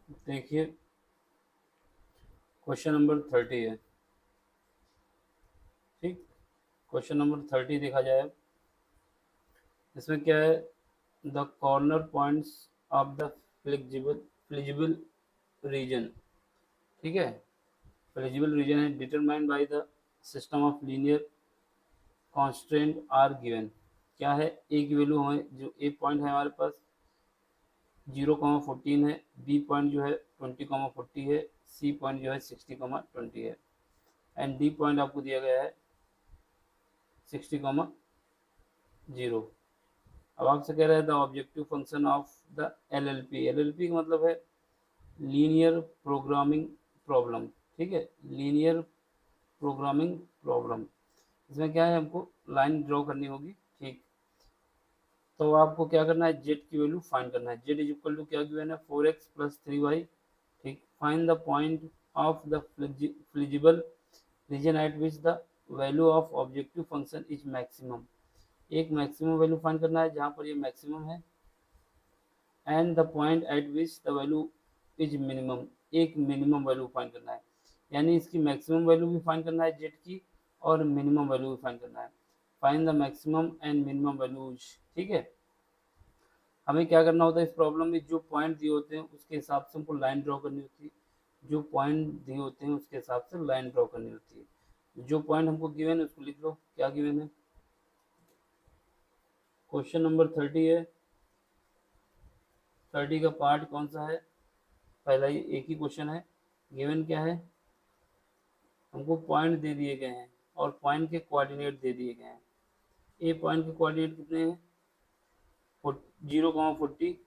देखिए, question number 30 है। ठीक, क्वेश्चन नंबर 30 देखा जाए अब। इसमें क्या है, the corner points of the flexible flexible region. ठीक है, फ्लेक्सिबल रीजन है determined by the system of linear constant are given. क्या है, ए की वैल्यू हमें, जो ए पॉइंट है हमारे पास 0,14 है, बी पॉइंट जो है 20,40 है, सी पॉइंट जो है 60,20 है, एंड डी पॉइंट आपको दिया गया है 60,0। अब आपसे कह रहा है the objective function of the LLP. LLP का मतलब है लीनियर प्रोग्रामिंग प्रॉब्लम। ठीक है, लीनियर प्रोग्रामिंग प्रॉब्लम। इसमें क्या है, हमको लाइन ड्रॉ करनी होगी। ठीक, तो आपको क्या करना है, जेड की वैल्यू फाइंड करना है। जेड इज इक्वल टू क्या गिवन है, 4x प्लस 3y। ठीक, find the point of the flexible region at which the value of objective function is maximum. एक मैक्सिमम वैल्यू फाइंड करना है जहाँ पर ये मैक्सिमम है, and the point at which the value is minimum. एक minimum value find करना है, यानी इसकी मैक्सिमम वैल्यू भी फाइंड करना है जेड की, और मिनिमम वैल्यू भी फाइंड करना है। Find the maximum and minimum values. ठीक है, हमें क्या करना होता है इस प्रॉब्लम में, जो पॉइंट दिए होते हैं उसके हिसाब से हमको लाइन ड्रॉ करनी होती है। जो पॉइंट दिए होते हैं उसके हिसाब से लाइन ड्रॉ करनी होती है। जो पॉइंट हमको गिवन है उसको लिख लो, क्या गिवन है। क्वेश्चन नंबर 30 है। 30 का पार्ट कौन सा है, पहला ही एक ही क्वेश्चन है। गिवन क्या है, हमको पॉइंट दे दिए गए हैं और पॉइंट के कोऑर्डिनेट दे दिए गए हैं। ए पॉइंट के कोऑर्डिनेट कितने हैं, 0,40,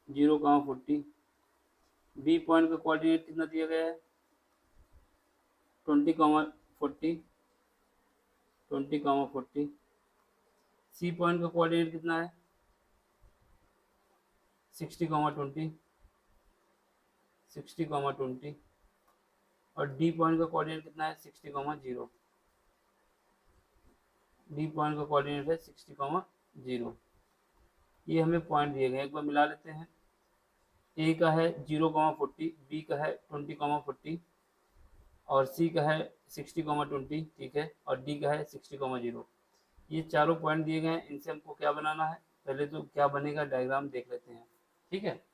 0,40। बी पॉइंट का कोऑर्डिनेट कितना दिया गया है, 20,40, 20,40। सी पॉइंट का कोऑर्डिनेट कितना है, 60,20, 60,20। और डी पॉइंट का कोऑर्डिनेट कितना है, 60,0। डी पॉइंट का कोऑर्डिनेट है 60,0। ये हमें पॉइंट दिए गए, एक बार मिला लेते हैं। ए का है 0,40, बी का है 20,40, और सी का है 60,20। ठीक है, और डी का है 60,0। ये चारों पॉइंट दिए गए हैं, इनसे हमको क्या बनाना है, पहले तो क्या बनेगा डायग्राम देख लेते हैं। ठीक है,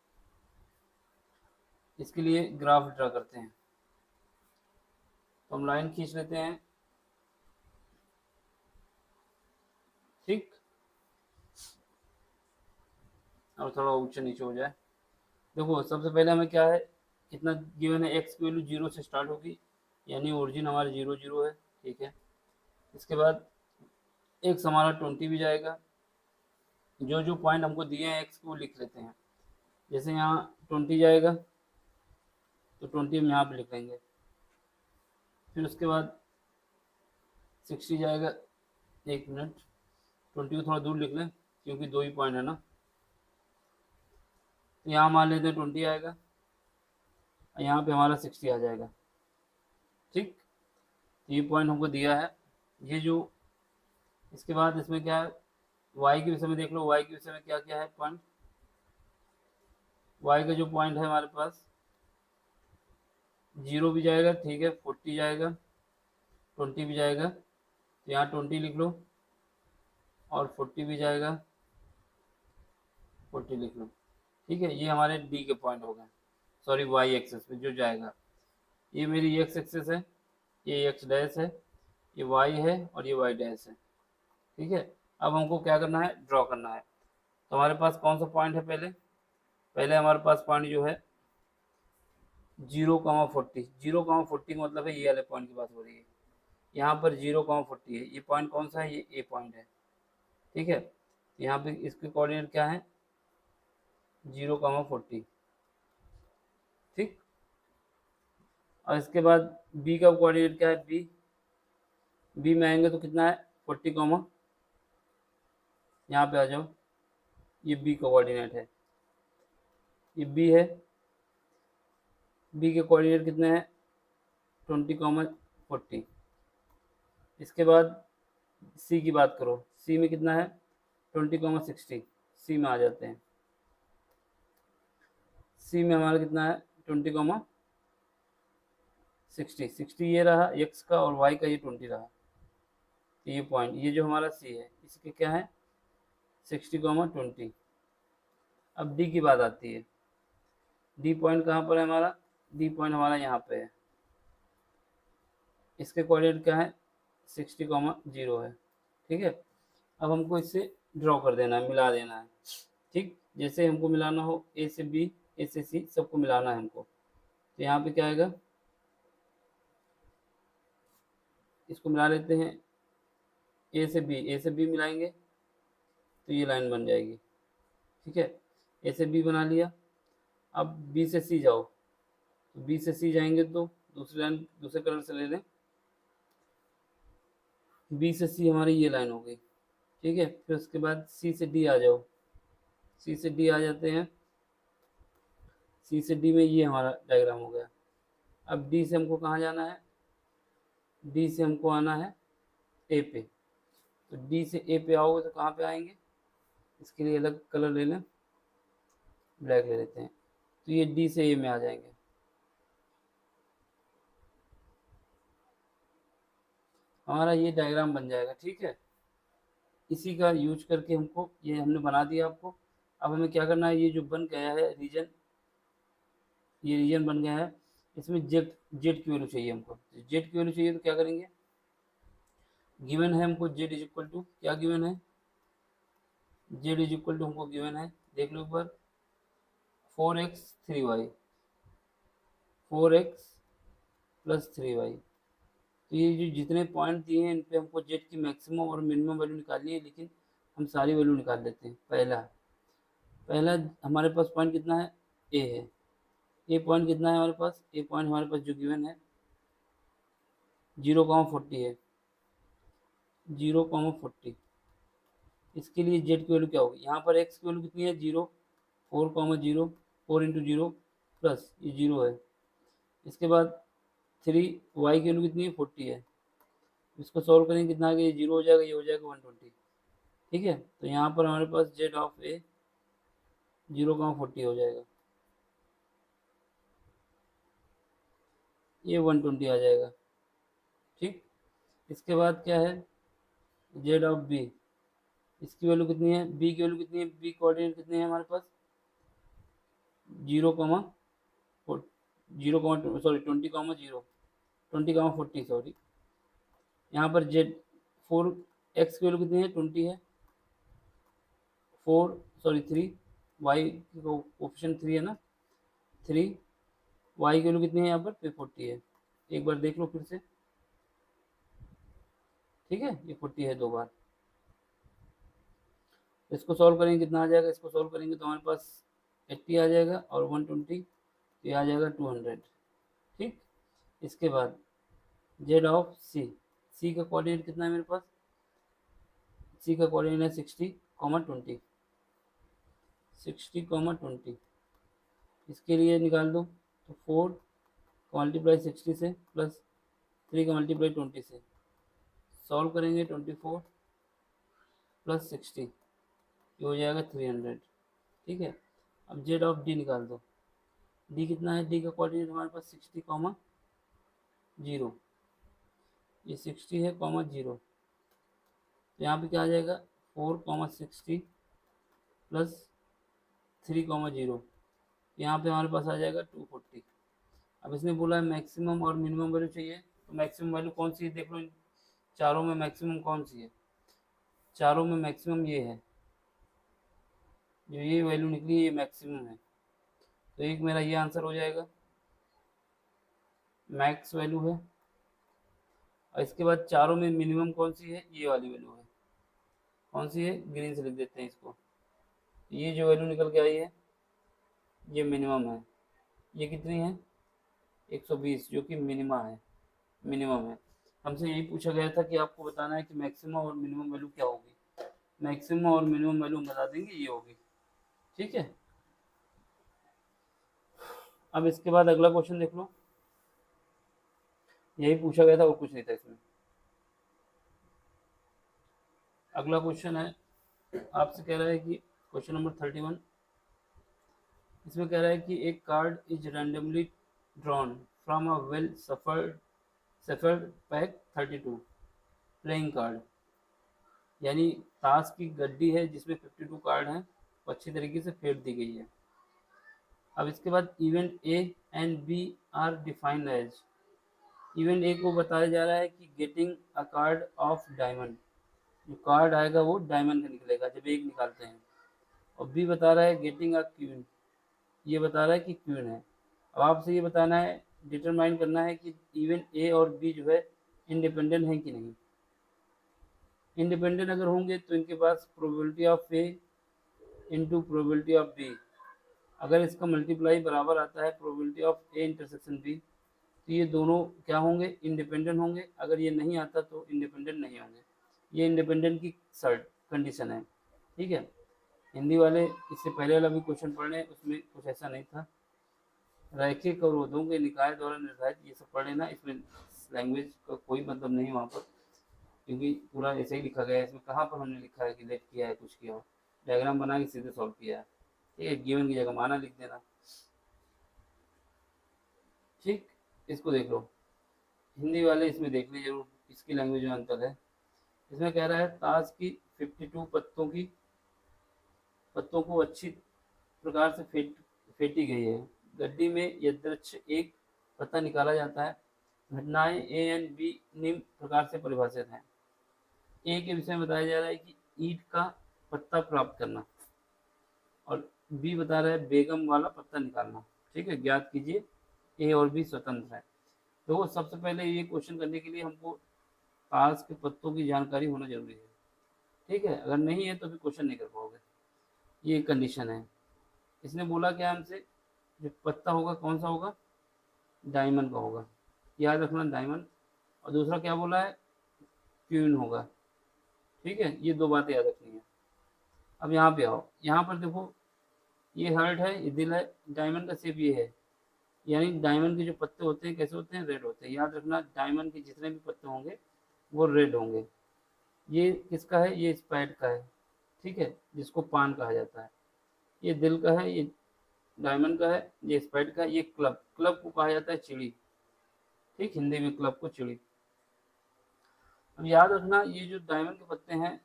इसके लिए ग्राफ ड्रा करते हैं। तो हम लाइन खींच लेते हैं। ठीक, और थोड़ा ऊंचे नीचे हो जाए। देखो, सबसे पहले हमें क्या है, कितना गिवन है, एक्स की वैल्यू 0 से स्टार्ट होगी, यानी ओरिजिन हमारे 0, 0 है। ठीक है, इसके बाद एक्स हमारा 20 भी जाएगा। जो जो पॉइंट हमको दिए हैं एक्स को लिख लेते हैं। जैसे यहाँ 20 जाएगा तो 20 हम यहाँ पे लिख लेंगे। फिर उसके बाद 60 जाएगा, एक मिनट, 20 को थोड़ा दूर लिख लें क्योंकि दो ही पॉइंट है ना। तो यहाँ मान लेते हैं 20 आएगा, यहाँ पे हमारा 60 आ जाएगा। ठीक, तो ये पॉइंट हमको दिया है। ये जो, इसके बाद इसमें क्या है, वाई के विषय में देख लो, वाई के विषय में क्या क्या है पॉइंट। वाई का जो पॉइंट है हमारे पास 0 भी जाएगा, ठीक है, 40 जाएगा, 20 भी जाएगा, तो यहाँ 20 लिख लो, और 40 भी जाएगा, 40 लिख लो। ठीक है, ये हमारे डी के पॉइंट हो गए, सॉरी वाई एक्सेस पे जो जाएगा। ये मेरी एक्स एक्सेस है, ये एक्स डैश है, ये वाई है, और ये वाई डैश है। ठीक है, अब हमको क्या करना है, ड्रॉ करना है। तो हमारे पास कौन सा पॉइंट है, पहले पहले हमारे पास पॉइंट जो है 0,40। 0,40 का मतलब है ये वाले पॉइंट की बात हो रही है। यहाँ पर 0,40 है, ये पॉइंट कौन सा है, ये ए पॉइंट है। ठीक है, यहाँ पे इसके कोऑर्डिनेट क्या है, 0,40। ठीक, और इसके बाद बी का कोऑर्डिनेट क्या है, बी, बी में आएंगे तो कितना है, 40, यहाँ पे आ जाओ, ये बी का कोऑर्डिनेट है, ये बी है। बी के कोऑर्डिनेट कितने हैं, 20,40। इसके बाद सी की बात करो, सी में कितना है, 20,60। सी में आ जाते हैं। सी में हमारा कितना है 20, 60 ये रहा एक्स का और वाई का ये 20 रहा। तो ये पॉइंट ये जो हमारा सी है इसके क्या है 60, 20। अब डी की बात आती है। डी पॉइंट कहाँ पर है हमारा, डी पॉइंट हमारा यहाँ पे है। इसके कोऑर्डिनेट क्या है 60, 0 है। ठीक है, अब हमको इससे ड्रॉ कर देना है, मिला देना है। ठीक, जैसे हमको मिलाना हो ए से बी, ए से सी, सबको मिलाना है हमको। तो यहाँ पे क्या आएगा, इसको मिला लेते हैं, ए से बी, ए से बी मिलाएंगे तो ये लाइन बन जाएगी। ठीक है, ए से बी बना लिया। अब बी से सी जाओ, तो बी से सी जाएंगे तो दूसरी लाइन दूसरे कलर से ले लें। बी से सी हमारी ये लाइन हो गई। ठीक है, फिर उसके बाद सी से डी आ जाओ, सी से डी आ जाते हैं, सी से डी में ये हमारा डायग्राम हो गया। अब डी से हमको कहाँ जाना है, डी से हमको आना है ए पे। तो डी से ए पे आओगे तो कहाँ पे आएंगे, इसके लिए अलग कलर ले लें, ब्लैक ले लेते हैं। तो ये डी से ए में आ जाएंगे। हमारा ये डायग्राम बन जाएगा। ठीक है, इसी का यूज करके हमको ये हमने बना दिया आपको। अब हमें क्या करना है, ये जो बन गया है रीजन, ये रीजन बन गया है, इसमें जेड जेड की वैल्यू चाहिए हमको। जेड की वैल्यू चाहिए तो क्या करेंगे, गिवन है हमको जेड इज इक्वल टू, क्या गिवन है, जेड इज इक्वल टू हमको गिवन है, देख लो एक बार, 4x 3y, 4x plus 3y। तो ये जो जितने पॉइंट दिए हैं इन पे हमको जेड की मैक्सिमम और मिनिमम वैल्यू निकालनी है, लेकिन हम सारी वैल्यू निकाल लेते हैं। पहला पहला हमारे पास पॉइंट कितना है, ए है। ए पॉइंट कितना है हमारे पास, ए पॉइंट हमारे पास जो गिवन है 0,40 है, 0,40। इसके लिए जेड की वैल्यू क्या होगी, यहाँ पर एक्स की वैल्यू कितनी है 0, 4,0, 4 इंटू 0 प्लस ये 0 है। इसके बाद 3 वाई की वैल्यू कितनी है 40 है। इसको सॉल्व करेंगे कितना आ गया, ये 0 हो जाएगा, ये हो जाएगा 120। ठीक है, तो यहाँ पर हमारे पास जेड ऑफ ए 0,40 हो जाएगा, ये 120 आ जाएगा। ठीक, इसके बाद क्या है जेड ऑफ बी, इसकी वैल्यू कितनी है, बी की वैल्यू कितनी है, बी कोऑर्डिनेट कितने हैं हमारे पास 20,0, 20,40 सॉरी। यहाँ पर जेड 4 एक्स की वैल्यू कितनी है 20 है, 3 वाई की ऑप्शन 3 है ना, 3 वाई की वैल्यू कितनी है यहाँ पर 40 है। एक बार देख लो फिर से। ठीक है, ये 40 है दो बार। इसको सॉल्व करेंगे कितना आ जाएगा, इसको सॉल्व करेंगे तो हमारे पास 80 आ जाएगा और 120 ये आ जाएगा 200। ठीक, इसके बाद जेड ऑफ सी, सी का कोऑर्डिनेट कितना है मेरे पास, सी का कोऑर्डिनेट है 60, 20, इसके लिए निकाल दो। तो 4 का मल्टीप्लाई 60 से प्लस 3 का मल्टीप्लाई 20 से सॉल्व करेंगे, 24 प्लस 60 ये हो जाएगा 300। ठीक है, अब जेड ऑफ डी निकाल दो, डी कितना है, डी का कोऑर्डिनेट हमारे पास 60, 0, ये 60 है 0। तो यहाँ पे क्या आ जाएगा 4, 60 प्लस 3, 0, यहाँ पे हमारे पास आ जाएगा 240। अब इसने बोला है मैक्सिमम और मिनिमम वैल्यू चाहिए, तो मैक्सिमम वैल्यू कौन सी है देख लो, इन चारों में मैक्सिमम कौन सी है, चारों में मैक्सिमम ये है, जो ये वैल्यू निकली है ये मैक्सिमम है। तो एक मेरा ये आंसर हो जाएगा, मैक्स वैल्यू है। और इसके बाद चारों में मिनिमम कौन सी है, ये वाली वैल्यू है, कौन सी है, ग्रीन से लिख देते हैं इसको। ये जो वैल्यू निकल के आई है ये मिनिमम है, ये कितनी है 120 जो कि मिनिमम है। हमसे यही पूछा गया था कि आपको बताना है कि मैक्सिमम और मिनिमम वैल्यू क्या होगी, मैक्सिमम और मिनिमम वैल्यू बता देंगे ये होगी। ठीक है, अब इसके बाद अगला क्वेश्चन देख लो, यही पूछा गया था और कुछ नहीं था इसमें। अगला क्वेश्चन है, आपसे कह रहा है कि क्वेश्चन नंबर 31, इसमें कह रहा है कि एक card is randomly drawn from a well suffered pack 32 playing card, यानी ताश की गड्डी है जिसमें 52 कार्ड हैं, वो अच्छी तरीके से फेंट दी गई है। अब इसके बाद event A and B are defined as, event A को बताया जा रहा है कि getting a card of diamond, जो कार्ड आएगा वो डायमंड का निकलेगा जब एक निकालते हैं। और बी बता रहा है गेटिंग अ क्वीन, ये बता रहा है कि क्वीन है। अब आपसे ये बताना है, डिटरमाइन करना है कि इवेंट ए और बी जो है इंडिपेंडेंट है कि नहीं। इंडिपेंडेंट अगर होंगे तो इनके पास probability of A into probability of B, अगर इसका मल्टीप्लाई बराबर आता है probability of A intersection B, तो ये दोनों क्या होंगे, इंडिपेंडेंट होंगे। अगर ये नहीं आता तो इंडिपेंडेंट नहीं होंगे। ये इंडिपेंडेंट की सर्ट कंडीशन है, ठीक है। हिंदी वाले इससे पहले वाला भी क्वेश्चन पढ़ रहे हैं, उसमें कुछ ऐसा नहीं था। रैखिक अवरोधों के निकाय द्वारा निर्धारित, ये सब पढ़ लेना, इसमें लैंग्वेज का कोई मतलब नहीं है वहाँ पर, क्योंकि पूरा ऐसे ही लिखा गया है। इसमें कहाँ पर हमने लिखा है कि लेट किया है, कुछ किया हो, डायग्राम बना के सीधे सॉल्व किया है, ठीक है। गिवन की जगह माना लिख देना, ठीक। इसको देख लो, हिंदी वाले इसमें देख लीजिए जरूर, इसकी लैंग्वेज में अंतर है। इसमें कह रहा है ताश की 52 पत्तों को अच्छी प्रकार से फेंटी गई है। गड्डी में यदृच्छ एक पत्ता निकाला जाता है। घटनाएं ए एंड बी निम्न प्रकार से परिभाषित हैं। ए के विषय में बताया जा रहा है कि ईंट का पत्ता प्राप्त करना, और बी बता रहा है बेगम वाला पत्ता निकालना, ठीक है। ज्ञात कीजिए, ए और बी स्वतंत्र है। तो सबसे पहले ये क्वेश्चन करने के लिए हमको ताश के पत्तों की जानकारी होना जरूरी है, ठीक है। अगर नहीं है तो फिर क्वेश्चन नहीं कर पाओगे, ये कंडीशन है। इसने बोला क्या हमसे, जो पत्ता होगा कौन सा होगा, डायमंड का होगा, याद रखना डायमंड। और दूसरा क्या बोला है, क्वीन होगा, ठीक है। ये दो बातें याद रखनी है। अब यहाँ पे आओ, यहाँ पर देखो, ये हार्ट है, ये दिल है, डायमंड का शेप ये है, यानी डायमंड के जो पत्ते होते हैं कैसे होते हैं, रेड होते हैं। याद रखना डायमंड के जितने भी पत्ते होंगे वो रेड होंगे। ये किसका है, ये स्पैड का है, ठीक है, जिसको पान कहा जाता है। ये दिल का है, ये डायमंड का है, ये स्पैड का है। ये क्लब, क्लब को कहा जाता है चिड़ी, ठीक, हिंदी में क्लब को चिड़ी। अब याद रखना ये जो डायमंड के पत्ते हैं,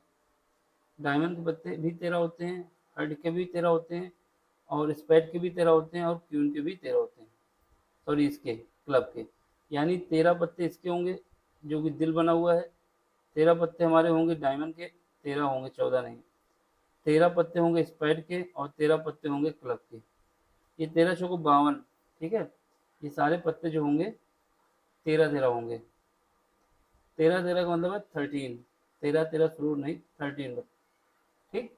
डायमंड के पत्ते भी 13 होते हैं, हर्ड के भी 13 होते हैं, और स्पैड के भी 13 होते हैं, और क्यून के भी 13 होते हैं, सॉरी इसके क्लब के। यानी 13 पत्ते इसके होंगे जो कि दिल बना हुआ है, 13 पत्ते हमारे होंगे डायमंड के, 13 होंगे, 14 नहीं, 13 पत्ते होंगे स्पैड के, और 13 पत्ते होंगे क्लब के। ये 13 चौको 52, ठीक है। ये सारे पत्ते जो होंगे 13 होंगे। 13 का मतलब है 13, 13 शुरू नहीं, 13, ठीक।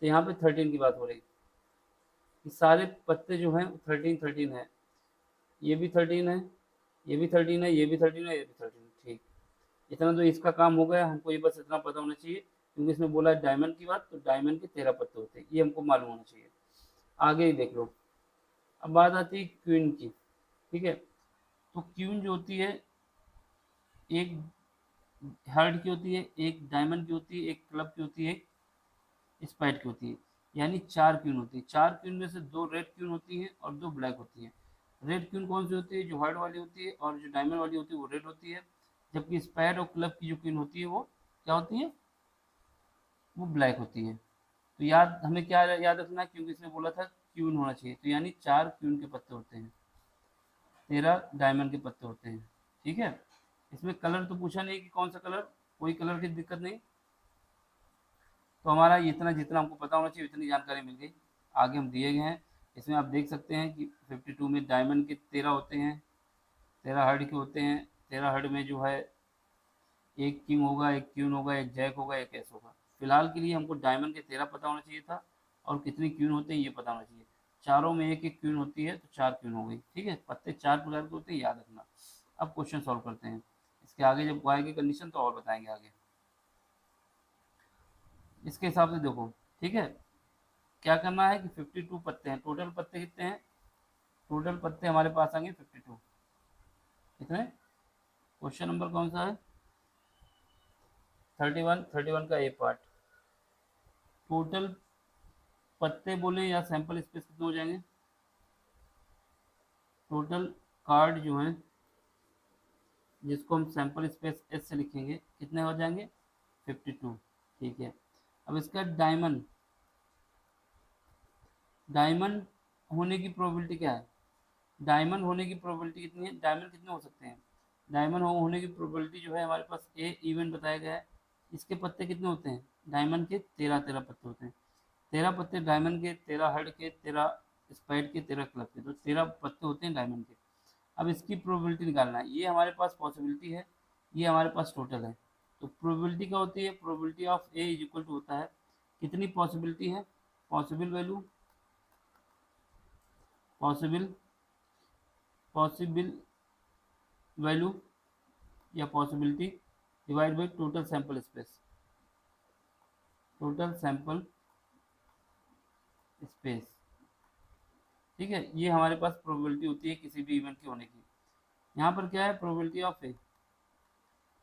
तो यहाँ पे 13 की बात हो रही, ये सारे पत्ते जो हैं 13 है। ये भी 13 है, ये भी 13 है, ये भी 13 है, ये भी 13, ठीक। इतना तो इसका काम हो गया, हमको ये बस इतना पता होना चाहिए, क्योंकि इसने बोला है डायमंड की बात, तो डायमंड के 13 पत्ते होते हैं, ये हमको मालूम होना चाहिए। आगे ही देख लो। अब बात आती है क्वीन की, ठीक है। तो क्वीन जो होती है, एक हार्ट की होती है, एक डायमंड की होती है, एक क्लब की होती है, एक स्पाइट की होती है, यानी 4 क्वीन होती है। 4 क्वीन में से 2 रेड क्वीन होती हैं और 2 ब्लैक होती हैं। रेड क्वीन कौन सी होती है, जो हार्ट वाली होती है, और जो डायमंड वाली होती है वो रेड होती है। जबकि स्पाइट और क्लब की जो क्वीन होती है वो क्या होती है, वो ब्लैक होती है। तो याद हमें क्या याद रखना है, क्योंकि इसने बोला था क्वीन होना चाहिए, तो यानी 4 क्वीन के पत्ते होते हैं, 13 डायमंड के पत्ते होते हैं, ठीक है। इसमें कलर तो पूछा नहीं कि कौन सा कलर, कोई कलर की दिक्कत नहीं। तो हमारा इतना जितना हमको पता होना चाहिए उतनी जानकारी मिल गई। आगे हम दिए गए हैं, इसमें आप देख सकते हैं कि 52 में डायमंड के 13 होते हैं, 13 हर्ड के होते हैं। 13 हर्ड में जो है एक किंग होगा, एक क्वीन होगा, एक जैक होगा, एक एस होगा। फिलहाल के लिए हमको डायमंड के 13 पता होना चाहिए था, और कितनी क्वीन होते हैं ये पता होना चाहिए। चारों में एक एक क्वीन होती है, तो 4 क्वीन हो गई, ठीक है। पत्ते 4 प्रकार के होते हैं, याद रखना। अब क्वेश्चन सॉल्व करते हैं, इसके आगे जब आएगी कंडीशन तो और बताएंगे आगे। इसके हिसाब से देखो, ठीक है। क्या करना है कि 52 पत्ते हैं, टोटल पत्ते कितने हैं, टोटल पत्ते हमारे पास आएंगे 52। कितने, क्वेश्चन नंबर कौन सा है, 31 का ए पार्ट। टोटल पत्ते बोले या सैंपल स्पेस कितने हो जाएंगे, टोटल कार्ड जो हैं जिसको हम सैंपल स्पेस एस से लिखेंगे कितने हो जाएंगे 52। ठीक है, अब इसका डायमंड डायमंड होने की प्रोबेबिलिटी क्या है? डायमंड होने की प्रोबेबिलिटी कितनी है? डायमंड कितने हो सकते हैं? डायमंड होने की प्रोबेबिलिटी जो है हमारे पास ए इवेंट बताया गया है। इसके पत्ते कितने होते हैं? डायमंड के 13 पत्ते होते हैं। 13 पत्ते डायमंड के, 13 हर्ड के, 13 स्पाइड के, 13 क्लब के, तो 13 पत्ते होते हैं डायमंड के। अब इसकी प्रोबेबिलिटी निकालना है। ये हमारे पास पॉसिबिलिटी है, ये हमारे पास टोटल है। तो प्रोबेबिलिटी क्या होती है? Probability of A is equal to होता है कितनी पॉसिबिलिटी है? Possible value, possible possible value या possibility divide by total sample space. Total sample space, ठीक है, ये हमारे पास प्रोबेबिलिटी होती है किसी भी इवेंट के होने की। यहाँ पर क्या है? प्रोबेबिलिटी ऑफ ए,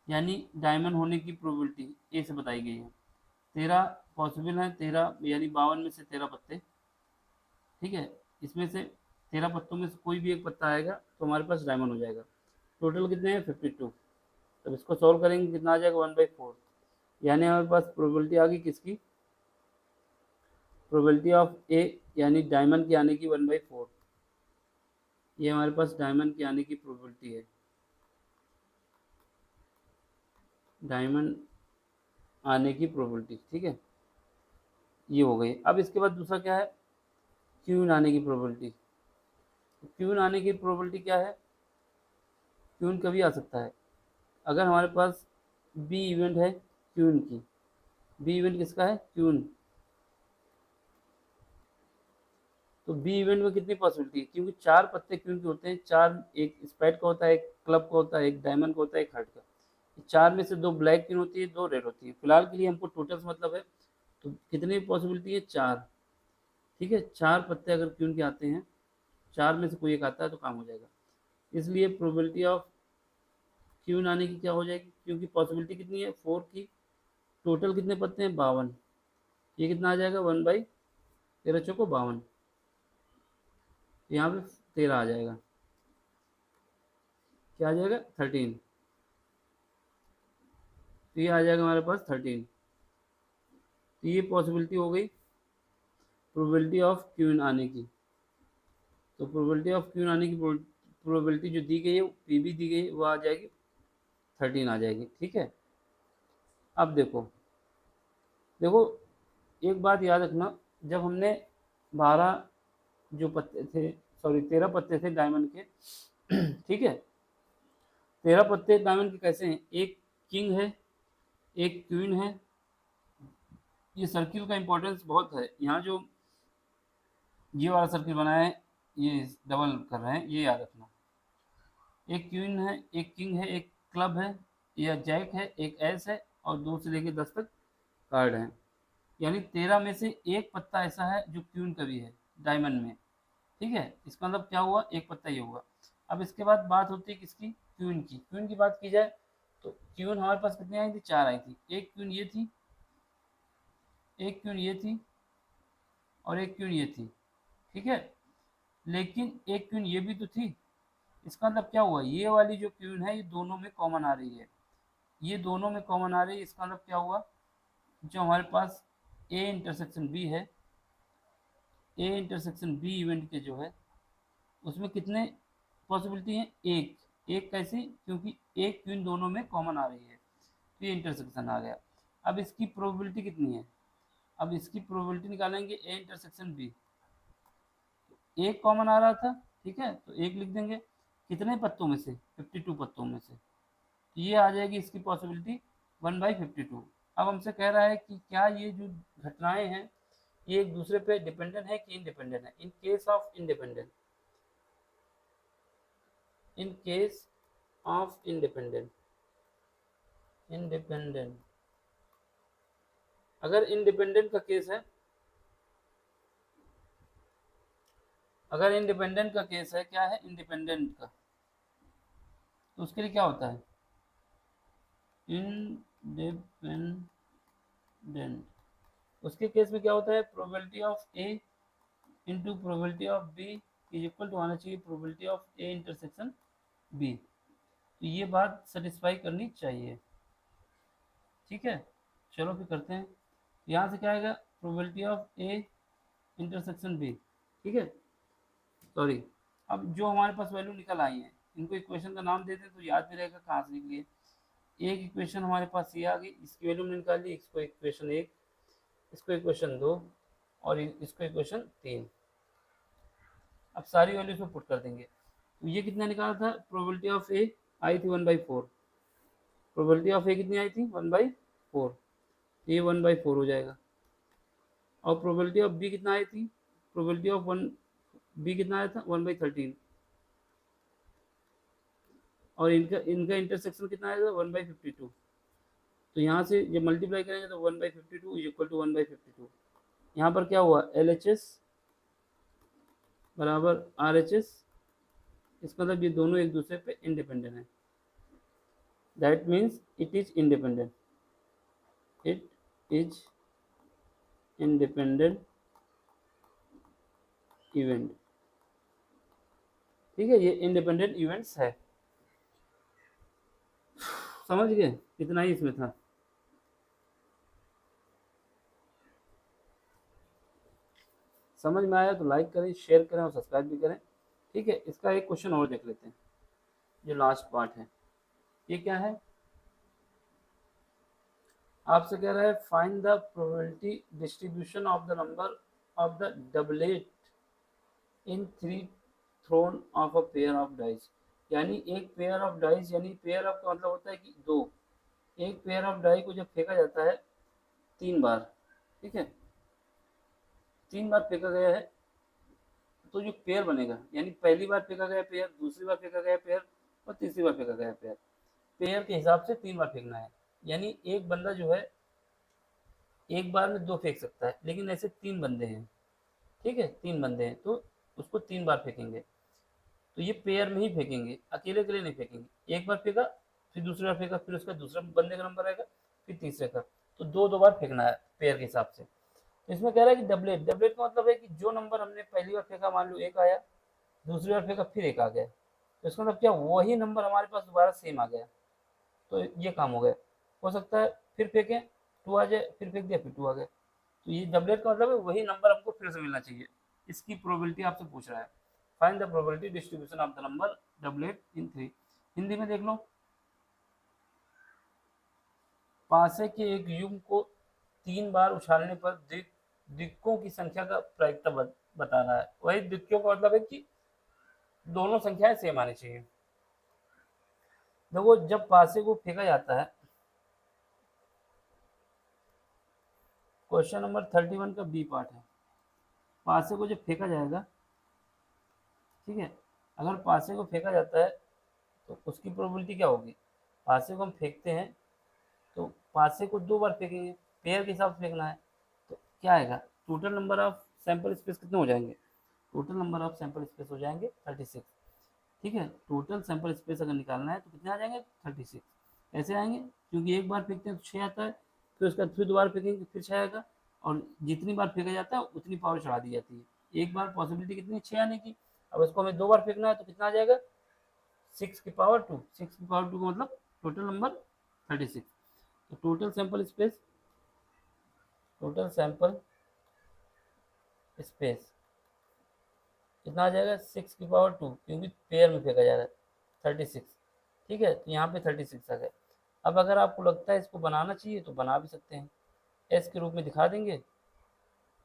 यानी डायमंड होने की प्रोबेबिलिटी ए से बताई गई है। 13 पॉसिबल है, 13 यानी 52 में से 13 पत्ते, ठीक है, इसमें से 13 पत्तों में से कोई भी एक पत्ता आएगा तो हमारे पास डायमंड हो जाएगा। टोटल कितने हैं? 52। तब इसको सॉल्व करेंगे कितना आ जाएगा? 1/4, यानी हमारे पास प्रोबेबिलिटी आ गई किसकी? प्रोबेबिलिटी ऑफ ए यानी डायमंड के आने की 1/4। ये हमारे पास डायमंड के आने की प्रोबेबिलिटी है, डायमंड आने की प्रोबेबिलिटी, ठीक है, ये हो गई। अब इसके बाद दूसरा क्या है? क्यून आने की प्रोबेबिलिटी। क्यून आने की प्रोबेबिलिटी क्या है? क्यून कभी आ सकता है अगर हमारे पास बी इवेंट है क्यून की। बी इवेंट किसका है? क्यून। तो बी इवेंट में कितनी पॉसिबिलिटी है? क्योंकि 4 पत्ते क्यून के होते हैं, 4, एक स्पाइड का होता है, एक क्लब का होता है, एक डायमंड का होता है, एक हार्ट का। 4 में से 2 ब्लैक क्यून होती है, 2 रेड होती है। फिलहाल के लिए हमको टोटल से मतलब है, तो कितनी पॉसिबिलिटी है? 4। ठीक है, 4 पत्ते अगर क्यून के आते हैं, 4 में से कोई एक आता है तो काम हो जाएगा। इसलिए प्रोबेबिलिटी ऑफ क्यून आने की क्या हो जाएगी? क्योंकि पॉसिबिलिटी कितनी है? 4 की। टोटल कितने पत्ते हैं? 52। ये कितना आ जाएगा? 1/13 चौको 52। यहाँ पे 13 आ जाएगा। क्या आ जाएगा? 13। तो ये आ जाएगा हमारे पास 13। तो ये पॉसिबिलिटी हो गई प्रोबेबिलिटी ऑफ क्यून आने की। तो प्रोबेबिलिटी ऑफ क्यून आने की प्रोबेबिलिटी जो दी गई है, पी भी दी गई है, वो आ जाएगी 13 आ जाएगी। ठीक है, अब देखो देखो एक बात याद रखना, जब हमने 12 जो पत्ते थे, सॉरी 13 पत्ते थे डायमंड के, ठीक है, 13 पत्ते डायमंड के कैसे हैं? एक किंग है, एक क्वीन है। ये सर्किल का इंपॉर्टेंस बहुत है। यहाँ जो ये वाला सर्किल बनाया है, ये डबल कर रहे हैं, ये याद रखना। एक क्वीन है, एक किंग है, एक क्लब है या जैक है, एक एस है, और 2 से लेकर 10 तक कार्ड हैं। यानी 13 में से एक पत्ता ऐसा है जो क्वीन का भी है डायमंड में। ठीक है, इसका मतलब क्या हुआ? एक पत्ता ये हुआ। अब इसके बाद बात होती है किसकी? क्वीन की। क्वीन की बात की जाए तो क्वीन हमारे पास कितनी आई थी? 4 आई थी। एक क्वीन ये थी, एक क्वीन ये थी, और एक क्वीन ये थी। ठीक है, लेकिन एक क्वीन ये भी तो थी। इसका मतलब क्या हुआ? ये वाली जो क्वीन है ये दोनों में कॉमन आ रही है, ये दोनों में कॉमन आ रही है। इसका मतलब क्या हुआ? जो हमारे पास ए इंटरसेक्शन बी है, ए इंटरसेक्शन बी इवेंट के जो है उसमें कितने पॉसिबिलिटी हैं? एक। एक कैसे? क्योंकि एक क्वीन दोनों में कॉमन आ रही है, तो ये इंटरसेक्शन आ गया। अब इसकी प्रोबेबिलिटी कितनी है? अब इसकी प्रोबेबिलिटी निकालेंगे ए इंटरसेक्शन बी। एक कॉमन आ रहा था, ठीक है, तो एक लिख देंगे। कितने पत्तों में से? 52 पत्तों में से। तो ये आ जाएगी इसकी पॉसिबिलिटी 1/52। अब हमसे कह रहा है कि क्या ये जो घटनाएं हैं ये एक दूसरे पे डिपेंडेंट है कि इंडिपेंडेंट है? In case of independent, in case of independent, independent, अगर इंडिपेंडेंट का केस है, अगर इंडिपेंडेंट का केस है, क्या है इंडिपेंडेंट का, तो उसके लिए क्या होता है? इंडिपेंडेंट, उसके केस में क्या होता है? Probability of A into probability of B is equal to आना चाहिए probability of A intersection B. तो ये बात सेटिस्फाई करनी चाहिए, ठीक है। चलो फिर करते हैं। यहाँ से क्या आएगा, probability of A intersection B, ठीक है। सॉरी, अब जो हमारे पास वैल्यू निकल आई है इनको इक्वेशन का नाम दे दें तो याद भी रहेगा कहाँ से निकली है। एक इक्वेशन हमारे पास ये आ गई, इसकी वैल्यू हमने निकाल ली, इसको इक्वेशन 1, इसको इक्वेशन 2 और इसको इक्वेशन 3। अब सारी वैल्यू इसमें पुट कर देंगे। तो ये कितना निकाला था, प्रोबेबिलिटी ऑफ ए आई थी 1/4, प्रोबेबिलिटी ऑफ ए कितनी आई थी 1/4, ये 1/4 हो जाएगा। और प्रोबेबिलिटी ऑफ बी कितना आई थी, प्रोबेबिलिटी ऑफ वन बी कितना आया था 1/13, और इनका इनका इंटरसेक्शन कितना आएगा 1/52। तो यहाँ से जब मल्टीप्लाई करेंगे तो 1/52 इज इक्वल टू 1/52। यहाँ पर क्या हुआ, LHS बराबर RHS, इसका मतलब ये दोनों एक दूसरे पे इंडिपेंडेंट है। That means it is independent, it is independent event, ठीक है। ये इंडिपेंडेंट इवेंट्स है, समझ गए, इतना ही इसमें था। समझ में आया तो लाइक करें, शेयर करें और सब्सक्राइब भी करें, ठीक है। इसका एक क्वेश्चन और देख लेते हैं, जो लास्ट पार्ट है। ये क्या है, आपसे कह रहा है find the probability distribution of the number of the doublet in 3 thrown of a pair of dice. यानी एक पेयर ऑफ डाइस, यानी पेयर ऑफ का मतलब होता है कि दो, एक पेयर ऑफ डाई को जब फेंका जाता है 3 बार, ठीक है, 3 बार फेंका गया है, तो जो पेयर बनेगा, यानी पहली बार फेंका गया पेयर, दूसरी बार फेंका गया पेयर और तीसरी बार फेंका गया पेयर, पेयर के हिसाब से 3 बार फेंकना है। यानी एक बंदा जो है एक बार में 2 फेंक सकता है, लेकिन ऐसे 3 बंदे हैं, ठीक है, 3 बंदे हैं तो उसको 3 बार फेंकेंगे। तो ये पेयर में ही फेंकेंगे, अकेले अकेले नहीं फेंकेंगे। एक बार फेंका, फिर दूसरी बार फेंका, फिर उसका दूसरा बंदे का नंबर आएगा, फिर तीसरे का, तो 2 बार फेंकना है पेयर के हिसाब से। तो इसमें कह रहा है कि डबलेट, डबलेट का मतलब है कि जो नंबर हमने पहली बार फेंका, मान लो 1 आया, दूसरी बार फेंका फिर 1 आ गया, तो इसका मतलब क्या, वही नंबर हमारे पास दोबारा सेम आ गया, तो ये काम हो गया। हो सकता है फिर फेंकें 2 आ जाए, फिर फेंक दिया फिर 2 आ गया, तो ये डबलेट का मतलब है वही नंबर हमको फिर से मिलना चाहिए। इसकी प्रोबेबिलिटी आपसे पूछ रहा है, find the probability distribution of the number doublet in 3। Hindi में देख लो, पासे के एक युग्म को 3 बार उछालने पर दिक्कों की संख्या का प्रायिकता बता रहा है। वही दिक्कों का मतलब है कि दोनों संख्याएं सेम आनी चाहिए। देखो जब पासे को फेंका जाता है, क्वेश्चन नंबर 31 का बी पार्ट है, पासे को जब फेंका जाएगा, ठीक है, अगर पासे को फेंका जाता है तो उसकी प्रोबेबिलिटी क्या होगी, पासे को हम फेंकते हैं तो पासे को 2 बार फेंकेंगे, पेयर के हिसाब से फेंकना है, तो क्या आएगा, total number of sample space कितने हो जाएंगे, total number of sample space हो जाएंगे 36, ठीक है। टोटल सैंपल स्पेस अगर निकालना है तो कितने आ जाएंगे 36। ऐसे आएंगे क्योंकि एक बार फेंकते हैं तो 6 आता है, फिर उसका फिर दोबारा फेंकेंगे फिर 6 आएगा, और जितनी बार फेंका जाता है उतनी पावर चढ़ा दी जाती है। एक बार पॉसिबिलिटी कितनी 6 आने की, अब इसको हमें 2 बार फेंकना है तो कितना आ जाएगा 6 की पावर 2, 6 की पावर 2 का मतलब टोटल नंबर 36। तो total sample space, total sample space कितना आ जाएगा 6 की पावर 2, क्योंकि पेयर में फेंका जा रहा है 36, ठीक है। तो यहाँ पे 36 आ गया। अब अगर आपको लगता है इसको बनाना चाहिए तो बना भी सकते हैं, एस के रूप में दिखा देंगे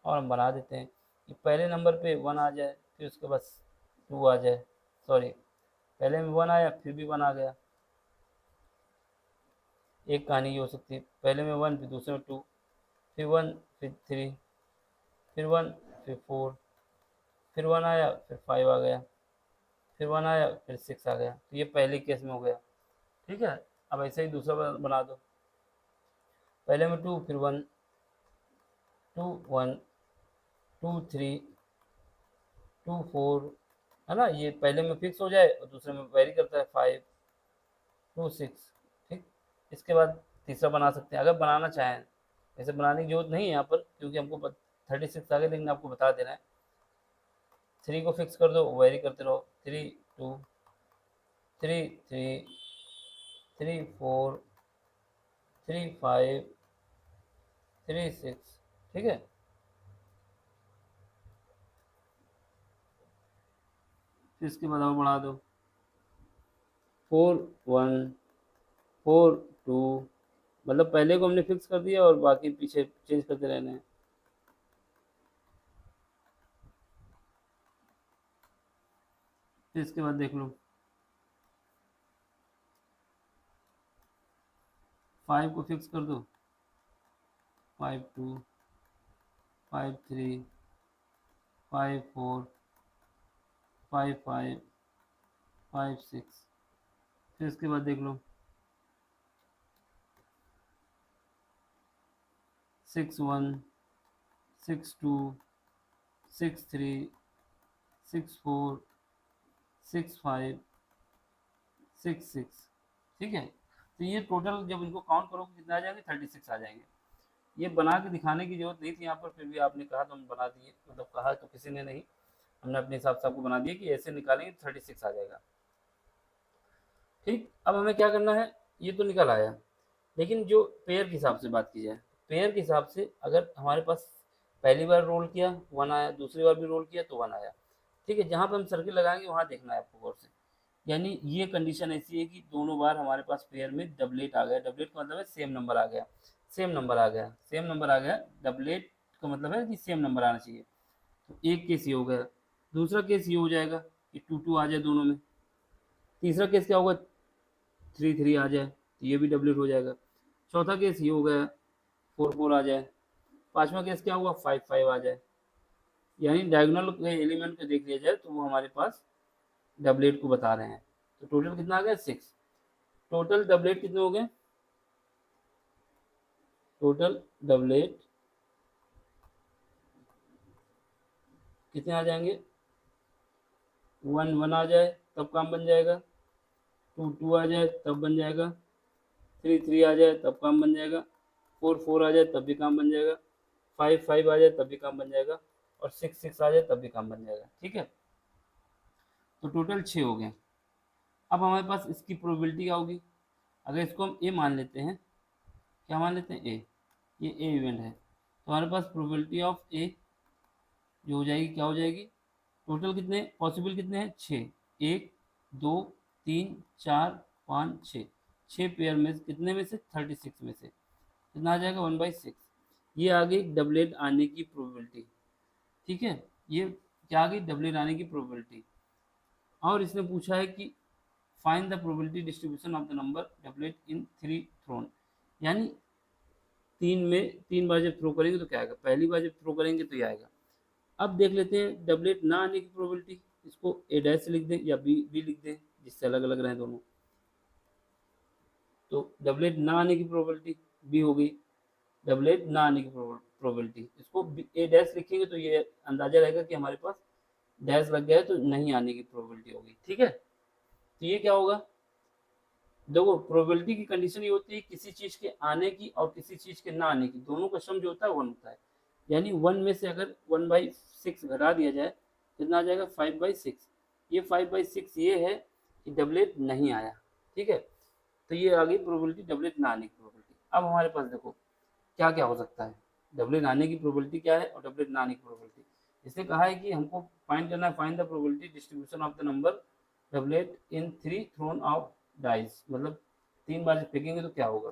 और हम बना देते हैं कि पहले नंबर पे 1 आ जाए, फिर उसके बाद 2 आ जाए, सॉरी पहले में 1 आया फिर भी 1 आ गया। एक कहानी ये हो सकती है, पहले में 1 फिर दूसरे में 2, फिर 1 फिर 3, फिर 1 फिर 4, फिर 1 आया फिर 5 आ गया, फिर 1 आया फिर 6 आ गया। तो ये पहले केस में हो गया, ठीक है। अब ऐसे ही दूसरा बना दो, पहले में 2 फिर 1, 2 1 2 3 2 4, है ना, ये पहले में फिक्स हो जाए और दूसरे में वेरी करता है 5 2 6, ठीक। इसके बाद तीसरा बना सकते हैं अगर बनाना चाहें, ऐसे बनाने की जरूरत नहीं है यहाँ पर क्योंकि हमको 36 आ गया, लेकिन आपको बता देना है 3 को फिक्स कर दो, वेरी करते रहो, 3 2 3 3 3 4 3 5 3 6, ठीक है। फिर इसके बाद और बढ़ा दो, 4 1 4 2, मतलब पहले को हमने फिक्स कर दिया और बाकी पीछे चेंज करते रहने हैं। फिर इसके बाद देख लो, 5 को फिक्स कर दो, 5 2 5 3 5 4 5 5 5 6। फिर इसके बाद देख लो, 6 1 6 2 6 3 6 4 6 5 6 6, ठीक है। तो ये टोटल जब इनको काउंट करोगे कितना आ जाएंगे, 36 आ जाएंगे। ये बना के दिखाने की जरूरत नहीं थी यहाँ पर, फिर भी आपने कहा तो हम बना दिए, मतलब कहा तो किसी ने नहीं, हमने अपने हिसाब से आपको बना दिया कि ऐसे निकालेंगे 36 आ जाएगा। ठीक, अब हमें क्या करना है, ये तो निकल आया, लेकिन जो पेयर के हिसाब से बात की जाए, पेयर के हिसाब से अगर हमारे पास पहली बार रोल किया 1 आया, दूसरी बार भी रोल किया तो 1 आया, ठीक है। जहाँ पे हम सर्किल लगाएंगे वहाँ देखना है आपको गौर से। यानी ये कंडीशन ऐसी है कि दोनों बार हमारे पास पेयर में डबलेट आ गया, डबलेट का मतलब है सेम नंबर आ गया, सेम नंबर आ गया, सेम नंबर आ गया, डबलेट का मतलब है कि सेम नंबर आना चाहिए। तो एक केस ये हो गया, दूसरा केस ये हो जाएगा कि 2 2 आ जाए दोनों में, तीसरा केस क्या होगा, 3 3 आ जाए तो ये भी डबलेट हो जाएगा, चौथा केस ये हो गया 4 4 आ जाए, पांचवा केस क्या हुआ 5 5 आ जाए। यानी डायगोनल के एलिमेंट को देख लिया जाए तो वो हमारे पास डबलेट को बता रहे हैं। तो टोटल कितना आ गया 6, टोटल डबलेट कितने हो गए, टोटल डबलेट कितने आ जाएंगे, 1 1 आ जाए तब काम बन जाएगा, 2 2 आ जाए तब बन जाएगा, 3 3 आ जाए तब काम बन जाएगा, 4 4 आ जाए तब भी काम बन जाएगा, 5 5 आ जाए तब भी काम बन जाएगा, और 6 6 आ जाए तब भी काम बन जाएगा, ठीक है। तो टोटल 6 हो गए। अब हमारे पास इसकी प्रोबेबिलिटी क्या होगी, अगर इसको हम ए मान लेते हैं, क्या मान लेते हैं ए, ये ए इवेंट है, तो हमारे पास प्रोबेबिलिटी ऑफ ए जो हो जाएगी क्या हो जाएगी, टोटल कितने पॉसिबल कितने हैं 6, 1 2 3 4 5 6, 6 पेयर में कितने में से 36 में से कितना आ जाएगा 1/6। ये आ गई डबलेट आने की प्रोबेबिलिटी, ठीक है। ये क्या आ गई, डबलेट आने की प्रोबेबिलिटी। और इसने पूछा है कि find the probability distribution of the number doublet in 3 thrown, यानी 3 में 3 बार जब थ्रो करेंगे तो क्या आएगा, पहली बार जब थ्रो करेंगे तो ये आएगा। अब देख लेते हैं डबलेट ना आने की प्रोबेबिलिटी, इसको ए डैश से लिख दें या बी बी लिख दें, जिससे अलग अलग रहें दोनों। तो डबलेट ना आने की प्रोबेबिलिटी बी हो गई, डबलेट ना आने की प्रोबेबिलिटी, इसको ए डैश लिखेंगे तो ये अंदाजा रहेगा कि हमारे पास डैश लग गया है तो नहीं आने की प्रोबेबिलिटी होगी, ठीक है। तो ये क्या होगा, देखो प्रोबेबिलिटी की कंडीशन ये होती है किसी चीज के आने की और किसी चीज के ना आने की, दोनों का सम जो होता है 1 होता है। यानी 1 में से अगर 1/6 घटा दिया जाए कितना आ जाएगा 5/6, ये 5/6 ये है कि डबलेट नहीं आया, ठीक है। तो ये आ गई प्रोबेबिलिटी डबलेट ना आने की प्रोबेबिलिटी। अब हमारे पास देखो क्या क्या हो सकता है, डबलेट आने की प्रोबेबिलिटी क्या है और डबलेट ना आने की प्रोबेबिलिटी। इसने कहा है कि हमको फाइंड करना है, find the probability distribution of the number doublet in 3 thrown of dice, मतलब 3 बार जब फेंकेंगे तो क्या होगा।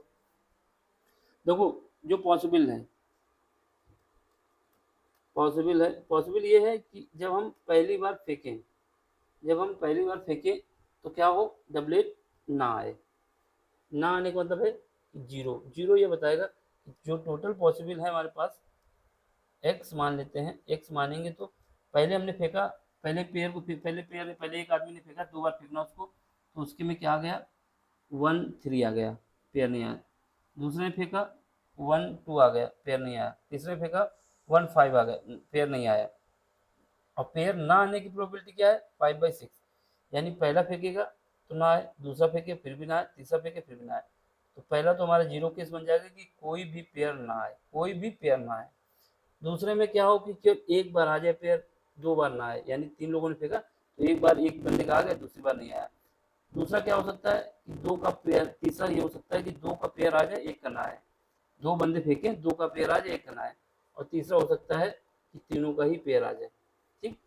देखो जो पॉसिबल ये है कि जब हम पहली बार फेंकें, जब हम पहली बार फेंकें तो क्या हो, डबलेट ना आए, ना आने का मतलब है जीरो, जीरो ये बताएगा कि जो टोटल पॉसिबल है हमारे पास एक्स मान लेते हैं, एक्स मानेंगे तो पहले हमने फेंका, पहले एक आदमी ने फेंका 2 बार फेंकना उसको, तो उसके में क्या आ गया 1 3 आ गया, पेयर नहीं आया। दूसरे ने फेंका 1 2 आ गया, पेयर नहीं आया। तीसरे ने फेंका 1 5 आ गया, पेयर नहीं आया। और पेयर ना आने की प्रोबेबिलिटी क्या है 5/6, यानी पहला फेंकेगा तो ना आए, दूसरा फेंके फिर भी ना आए, तीसरा फेंके फिर भी ना आए। तो पहला तो हमारा जीरो केस बन जाएगा कि कोई भी पेयर ना आए, कोई भी पेयर ना आए। दूसरे में क्या हो कि केवल एक बार आ जाए पेयर, 2 बार ना आए, यानी 3 लोगों ने फेंका तो एक बार एक बंदे का आ गया, दूसरी बार नहीं आया। दूसरा क्या हो सकता है कि 2 का पेयर, तीसरा ये हो सकता है कि 2 का पेयर आ जाए, 1 का ना आए। 2 बंदे फेंके, 2 का पेयर आ जाए, 1 का ना आए। और तीसरा हो सकता है कि तीनों का ही पेयर आ जाए। ठीक,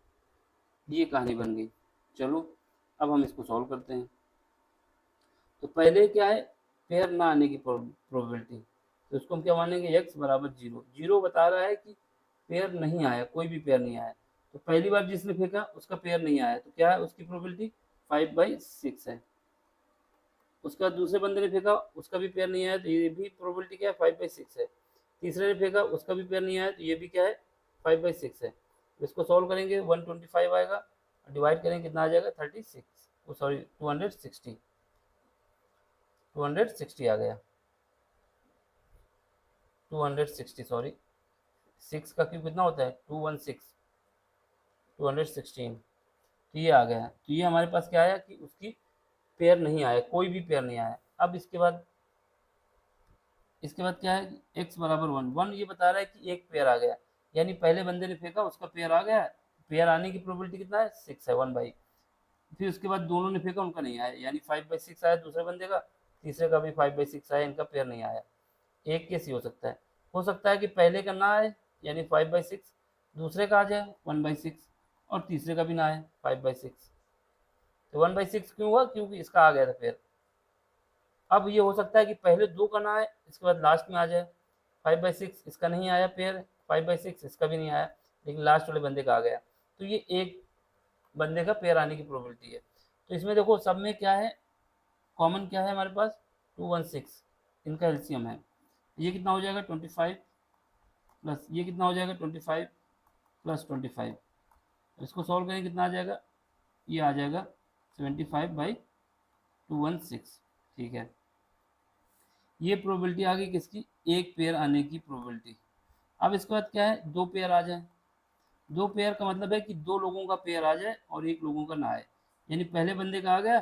ये कहानी बन गई। चलो अब हम इसको सॉल्व करते हैं। तो पहले क्या है, पेयर ना आने की प्रोबेबिलिटी, तो इसको हम क्या मानेंगे, x बराबर 0। 0 बता रहा है कि पेयर नहीं आया, कोई भी पेयर नहीं आया। तो पहली बार जिसने फेंका उसका पेयर नहीं आया, तो क्या है उसकी प्रोबेबिलिटी 5/6 है। उसका दूसरे बंदे ने फेंका, उसका भी पेयर नहीं आया, तो ये भी प्रोबेबिलिटी क्या है, 5/6 है। तीसरे ने फेंका, उसका भी पेयर नहीं आया, तो ये भी क्या है, 5/6 है। तो इसको सॉल्व करेंगे 125 आएगा, डिवाइड करेंगे कितना आ जाएगा, 36, सॉरी 260, 260 आ गया, 260 सॉरी, 6 का क्यूब कितना होता है, 216, 216। तो ये आ गया। तो ये हमारे पास क्या आया कि उसकी पेयर नहीं आया, कोई भी पेयर नहीं आया। अब इसके बाद क्या है, x बराबर 1, 1 ये बता रहा है कि एक पेयर आ गया, यानी पहले बंदे ने फेंका उसका पेयर आ गया। पेयर आने की प्रोबेबिलिटी कितना है, 6 है, 1/। फिर उसके बाद दोनों ने फेंका, उनका नहीं आया, यानी 5/6 आया दूसरे बंदे का, तीसरे का भी 5/6 आया, इनका पेयर नहीं आया। एक केस ही हो सकता है कि पहले का ना आए यानी 5/6, दूसरे का आ जाए 1/6, और तीसरे का भी ना आए 5/6। तो 1/6 क्यों हुआ, क्योंकि इसका आ गया था पेयर। अब ये हो सकता है कि पहले 2 का ना आए, इसके बाद लास्ट में आ जाए 5/6, इसका नहीं आया पेयर, 5/6 इसका भी नहीं आया, लेकिन लास्ट वाले बंदे का आ गया। तो ये एक बंदे का पेयर आने की प्रोबेबिलिटी है। तो इसमें देखो सब में क्या है, कॉमन क्या है हमारे पास, 216, इनका एलसीएम है। ये कितना हो जाएगा, 25 प्लस ये कितना हो जाएगा, 25 प्लस 25। इसको सॉल्व करें कितना आ जाएगा, ये आ जाएगा 75/216। ठीक है, ये प्रोबेबिलिटी आ गई किसकी, एक पेयर आने की प्रोबेबिलिटी। अब इसके बाद क्या है, 2 पेयर आ जाए। 2 पेयर का मतलब है कि 2 लोगों का पेयर आ जाए और 1 लोगों का ना आए, यानी पहले बंदे का आ गया,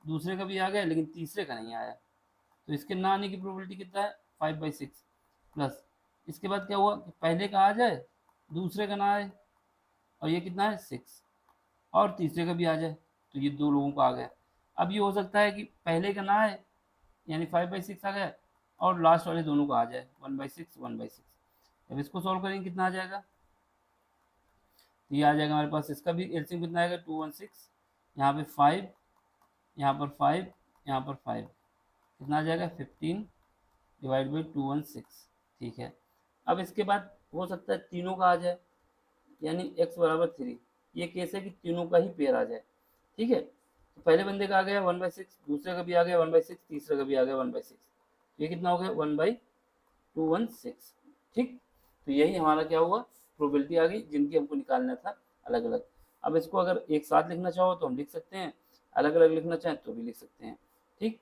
दूसरे का भी आ गया, लेकिन तीसरे का नहीं आया। तो इसके ना आने की प्रोबेबिलिटी कितना है, 5/6 प्लस इसके बाद क्या हुआ कि पहले का आ जाए, दूसरे का ना आए, और ये कितना है 6, और तीसरे का भी आ जाए, तो ये 2 लोगों का आ गया। अब ये हो सकता है कि पहले का ना आए, यानी 5/6 आ गया, और लास्ट वाले दोनों का आ जाए 1/6, 1/6। अब इसको सॉल्व करेंगे कितना आ जाएगा, तो ये आ जाएगा हमारे पास, इसका भी एलसीएम कितना आएगा, 216, यहाँ पे 5, यहाँ पर 5, यहाँ पर 5, कितना आ जाएगा 15/216। ठीक है, अब इसके बाद हो सकता है तीनों का आ जाए, यानी x बराबर 3। ये केस है कि तीनों का ही पेयर आ जाए। ठीक है, तो पहले बंदे का आ गया 1/6, दूसरे का भी आ गया 1/6, तीसरे का भी आ गया 1/6, ये कितना हो गया 1/216। ठीक, तो यही हमारा क्या हुआ, प्रोबेबिलिटी आ गई जिनकी हमको निकालना था अलग अलग। अब इसको अगर एक साथ लिखना चाहो तो हम लिख सकते हैं, अलग अलग लिखना चाहें तो भी लिख सकते हैं। ठीक,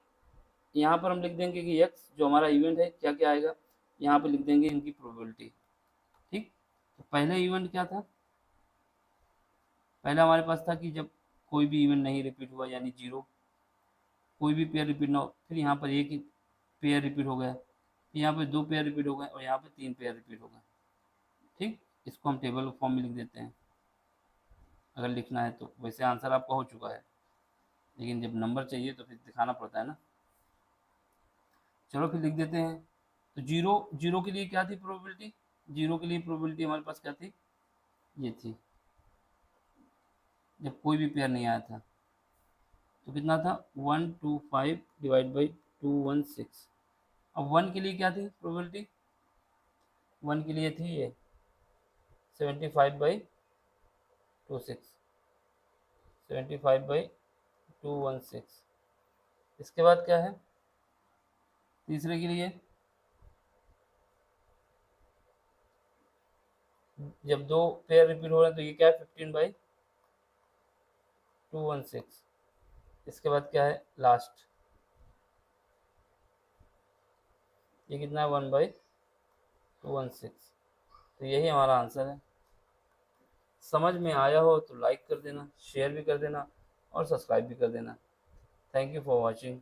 यहाँ पर हम लिख देंगे कि x जो हमारा इवेंट है क्या क्या आएगा, यहाँ पर लिख देंगे इनकी प्रोबेबिलिटी। ठीक, तो पहला इवेंट क्या था, पहला हमारे पास था कि जब कोई भी इवेंट नहीं रिपीट हुआ, यानी 0, कोई भी पेयर रिपीट ना हो। फिर यहाँ पर एक ही पेयर रिपीट हो गया, यहाँ पे 2 पेयर रिपीट हो गए, और यहाँ पे 3 पेयर रिपीट हो गए। ठीक, इसको हम टेबल फॉर्म में लिख देते हैं अगर लिखना है तो। वैसे आंसर आपका हो चुका है, लेकिन जब नंबर चाहिए तो फिर दिखाना पड़ता है ना। चलो फिर लिख देते हैं। तो जीरो, जीरो के लिए क्या थी प्रोबेबिलिटी, जीरो के लिए प्रोबेबिलिटी हमारे पास क्या थी, ये थी, जब कोई भी पेयर नहीं आया था। तो कितना था, 125 डिवाइड बाई 216। अब 1 के लिए क्या थी प्रोबेबिलिटी, 1 के लिए थी ये 75/26, 75/216। इसके बाद क्या है, तीसरे के लिए जब 2 पेयर रिपीट हो रहे हैं तो ये क्या है 15/216। इसके बाद क्या है लास्ट, ये कितना है 1/216। तो यही हमारा आंसर है। समझ में आया हो तो लाइक कर देना, शेयर भी कर देना, और सब्सक्राइब भी कर देना। Thank you for watching.